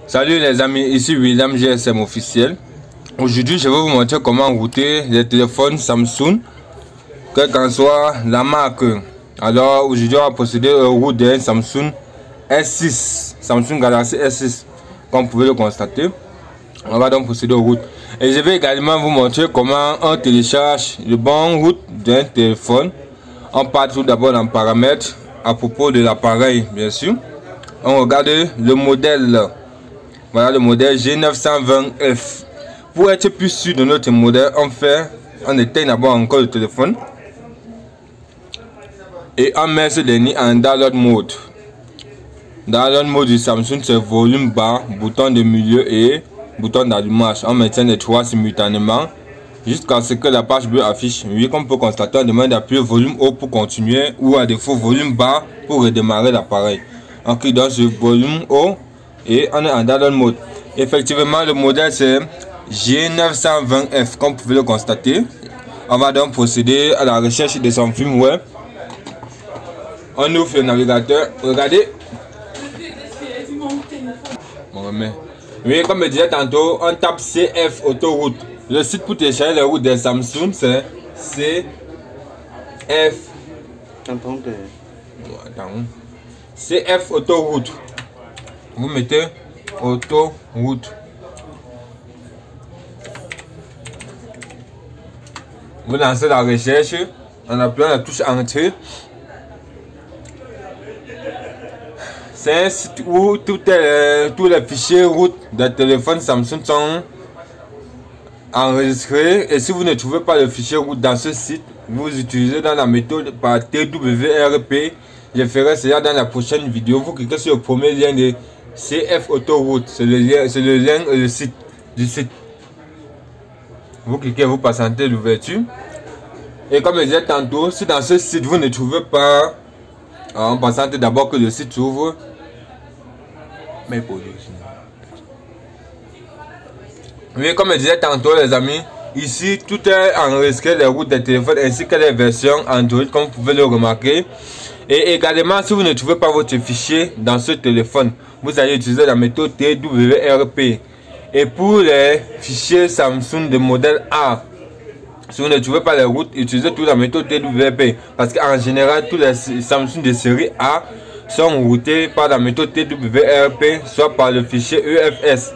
Salut les amis, ici William GSM officiel. Aujourd'hui, je vais vous montrer comment router les téléphones Samsung, quelle qu'en soit la marque. Alors aujourd'hui, on va procéder au route d'un Samsung S6, Samsung Galaxy S6, comme vous pouvez le constater. On va donc procéder aux routes. Et je vais également vous montrer comment on télécharge le bon route d'un téléphone. On part tout d'abord dans paramètres à propos de l'appareil, bien sûr. On regarde le modèle. Voilà le modèle G920F. Pour être plus sûr de notre modèle, on éteint d'abord encore le téléphone et on met ce dernier en download mode. Download mode du Samsung, c'est volume bas, bouton de milieu et bouton d'allumage. On maintient les trois simultanément jusqu'à ce que la page bleue affiche. Oui, comme on peut constater, on demande d'appuyer volume haut pour continuer ou à défaut volume bas pour redémarrer l'appareil. On clique dans ce volume haut et on est en download mode. Effectivement, le modèle c'est G920F, comme vous pouvez le constater. On va donc procéder à la recherche de son firmware. On ouvre le navigateur. Regardez. On remet. Oui, comme je disais tantôt, on tape CF Autoroute. Le site pour télécharger les routes des Samsung c'est CF. CF Autoroute. Vous mettez autoroute. Vous lancez la recherche en appuyant la touche entrée. C'est un site où tous les fichiers route des téléphones Samsung sont enregistrés. Et si vous ne trouvez pas le fichier route dans ce site, vous utilisez dans la méthode par TWRP. Je ferai cela dans la prochaine vidéo. Vous cliquez sur le premier lien de CF Autoroute. C'est le lien du site. Vous cliquez, vous patientez l'ouverture. Et comme je disais tantôt, si dans ce site vous ne trouvez pas, on patiente d'abord que le site s'ouvre. Mais pour oui, comme je disais tantôt les amis, ici tout est enregistré, les routes des téléphones ainsi que les versions Android comme vous pouvez le remarquer. Et également, si vous ne trouvez pas votre fichier dans ce téléphone, vous allez utiliser la méthode TWRP. Et pour les fichiers Samsung de modèle A, si vous ne trouvez pas les routes, utilisez toute la méthode TWRP. Parce qu'en général, tous les Samsung de série A sont routés par la méthode TWRP, soit par le fichier EFS.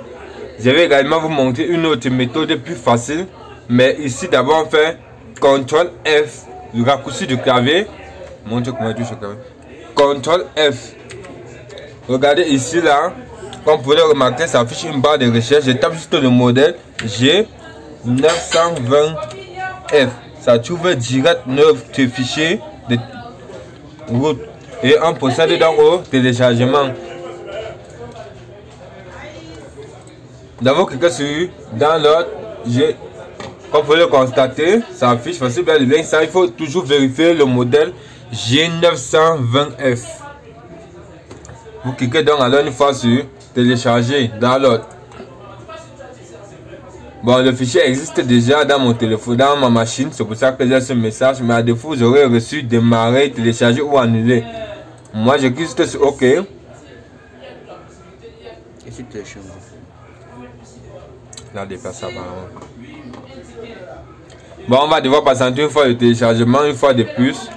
Je vais également vous montrer une autre méthode plus facile. Mais ici, d'abord, on fait CTRL F, le raccourci du clavier. Montre comment touche le clavier. CTRL F. Regardez ici, là. Comme vous pouvez le remarquer, ça affiche une barre de recherche. Je tape juste le modèle G920F. Ça trouve direct notre fichier de route. Et on procède donc au téléchargement. D'abord, cliquez sur Download. Comme vous pouvez le constater, ça affiche facile bien le lien. Ça, il faut toujours vérifier le modèle G920F. Vous cliquez donc alors une fois sur télécharger, download. Bon, le fichier existe déjà dans mon téléphone, dans ma machine. C'est pour ça que j'ai ce message. Mais à défaut, vous aurez reçu démarrer, télécharger ou annuler. Moi, je clique juste sur OK. Là, dépasse apparemment. Bon, on va devoir patienter une fois le téléchargement, une fois de plus.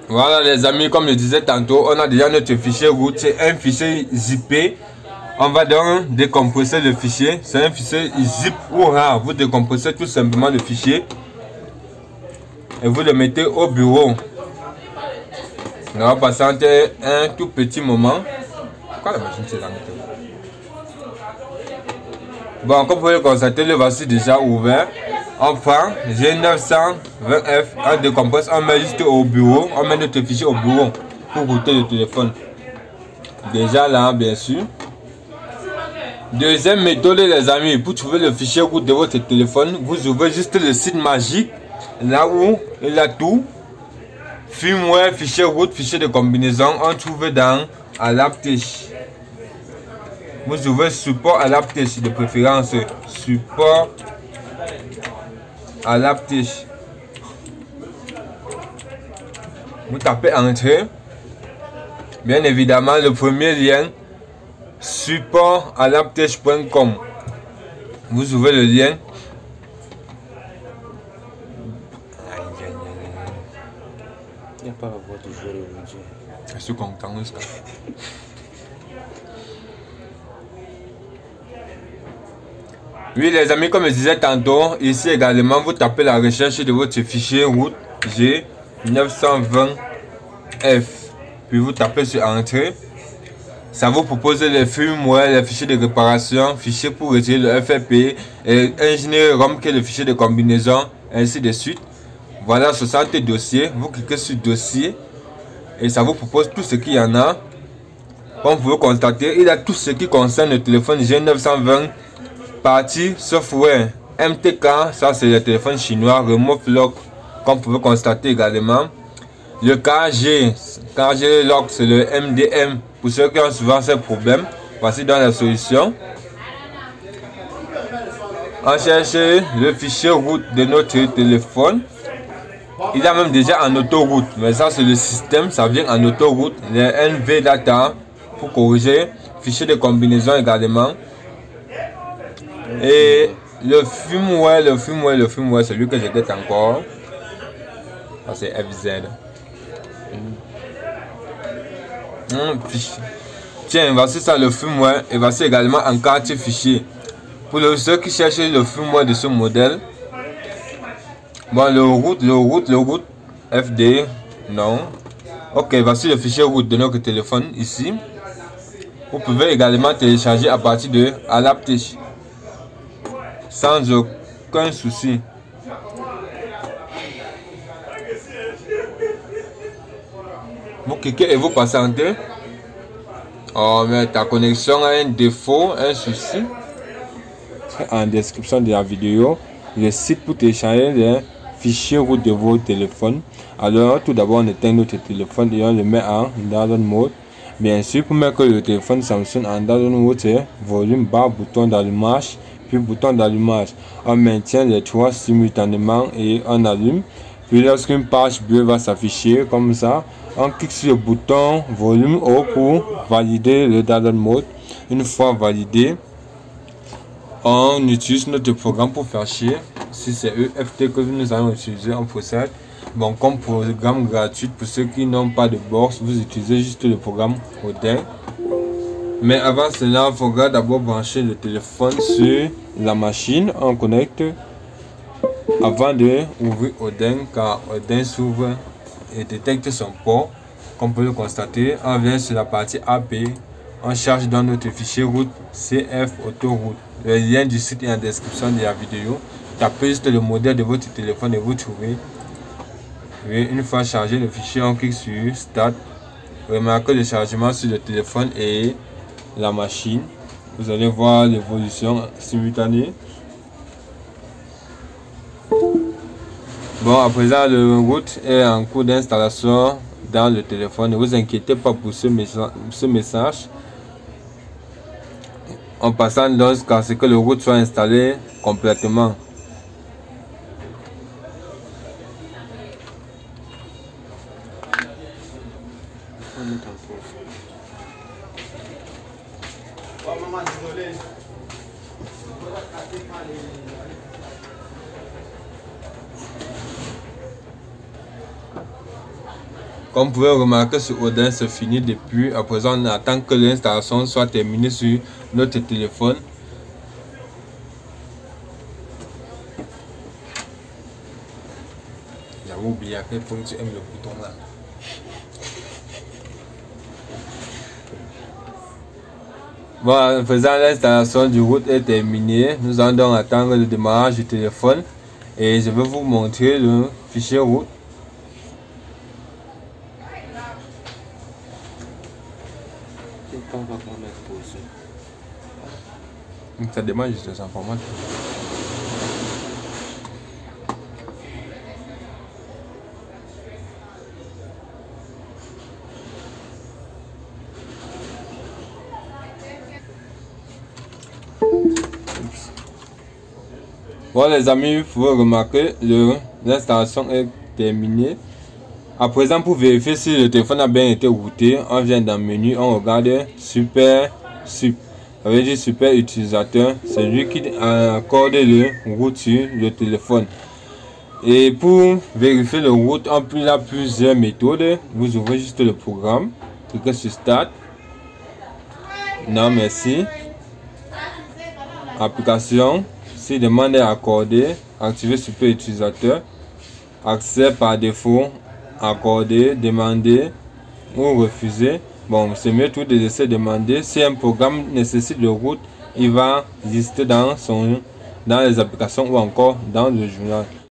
Voilà les amis, comme je disais tantôt, on a déjà notre fichier route, c'est un fichier zippé. On va donc décompresser le fichier, c'est un fichier zip ou RAR. Vous décompressez tout simplement le fichier et vous le mettez au bureau. On va patienter un tout petit moment. Pourquoi la machine c'est là? Bon, comme vous pouvez le constater, le voici déjà ouvert. Enfin, G920F, on décompresse, on met juste au bureau, on met notre fichier au bureau pour router le téléphone. Déjà là, bien sûr. Deuxième méthode les amis, pour trouver le fichier route de votre téléphone, vous ouvrez juste le site magique, là où il y a tout. firmware, fichier route, fichier de combinaison, on trouve dans Adaptage. Vous ouvrez support Adaptage de préférence. Support Adaptage. Vous tapez Entrée. Bien évidemment, le premier lien, supportadaptage.com. Vous ouvrez le lien. Il n'y a pas la voix du joueur aujourd'hui. Je suis content. Oui les amis, comme je disais tantôt, ici également vous tapez la recherche de votre fichier route G920F. Puis vous tapez sur Entrée. Ça vous propose les firmware, les fichiers de réparation, fichiers pour retirer le FFP, et ingénierie ROM qui est le fichier de combinaison, ainsi de suite. Voilà 60 dossiers. Vous cliquez sur dossier et ça vous propose tout ce qu'il y en a. Comme vous pouvez constater, il y a tout ce qui concerne le téléphone G920. Partie software MTK, ça c'est le téléphone chinois. Remove lock, comme vous pouvez constater également. Le KG lock, c'est le MDM. Pour ceux qui ont souvent ces problèmes, voici dans la solution. On cherche le fichier route de notre téléphone. Il y a même déjà en autoroute, mais ça c'est le système, ça vient en autoroute. Les NV data pour corriger, fichier de combinaison également. Et le firmware, celui que j'ai get encore, ça c'est FZ. Tiens, voici ça le firmware et voici également un quartier fichier. Pour ceux qui cherchent le firmware de ce modèle, bon, le route, FD, non. Ok, voici le fichier route de notre téléphone ici. Vous pouvez également télécharger à partir de Adaptage sans aucun souci. Vous cliquez et vous patientez. Oh, mais ta connexion a un défaut, un souci. En description de la vidéo, le site pour télécharger les fichiers route de vos téléphones. Alors, tout d'abord, on éteint notre téléphone et on le met en download mode. Bien sûr, pour mettre le téléphone Samsung en download mode, c'est volume bas, bouton d'allumage, puis bouton d'allumage. On maintient les trois simultanément et on allume. Puis lorsqu'une page bleue va s'afficher comme ça, on clique sur le bouton volume haut pour valider le download mode. Une fois validé, on utilise notre programme pour faire chier. Si c'est EFT que nous allons utiliser, on procède. Bon, comme programme gratuit, pour ceux qui n'ont pas de bourse, vous utilisez juste le programme Odin. Mais avant cela, il faudra d'abord brancher le téléphone sur la machine. On connecte avant de ouvrir Odin, car Odin s'ouvre et détecte son port. Comme vous pouvez le constater, on vient sur la partie AP, on charge dans notre fichier route CF autoroute. Le lien du site est en description de la vidéo. Tapez juste le modèle de votre téléphone et vous trouvez. Et une fois chargé le fichier, on clique sur Start. Remarquez le chargement sur le téléphone et la machine. Vous allez voir l'évolution simultanée. Bon, à présent, le route est en cours d'installation dans le téléphone. Ne vous inquiétez pas pour ce message. En passant lorsqu'à ce que le route soit installé complètement. Comme vous pouvez remarquer, sur Odin c'est fini depuis. À présent, on attend que l'installation soit terminée sur notre téléphone. J'avais oublié à quel point tu aimes le bouton là. Bon, à présent, l'installation du route est terminée. Nous allons donc attendre le démarrage du téléphone. Et je vais vous montrer le fichier route. Ça demande juste des informations. Bon les amis, vous pouvez remarquer, l'installation est terminée. À présent, pour vérifier si le téléphone a bien été routé, on vient dans le menu, on regarde super, ça veut dire super utilisateur, c'est lui qui accorde le route sur le téléphone. Et pour vérifier le route, il y a plusieurs méthodes. Vous ouvrez juste le programme, cliquez sur Start. Non, merci. Application, si demande est accordée, activez super utilisateur. Accès par défaut, accorder, demander ou refuser. Bon, c'est mieux tout de laisser demander. Si un programme nécessite le route, il va lister dans les applications ou encore dans le journal.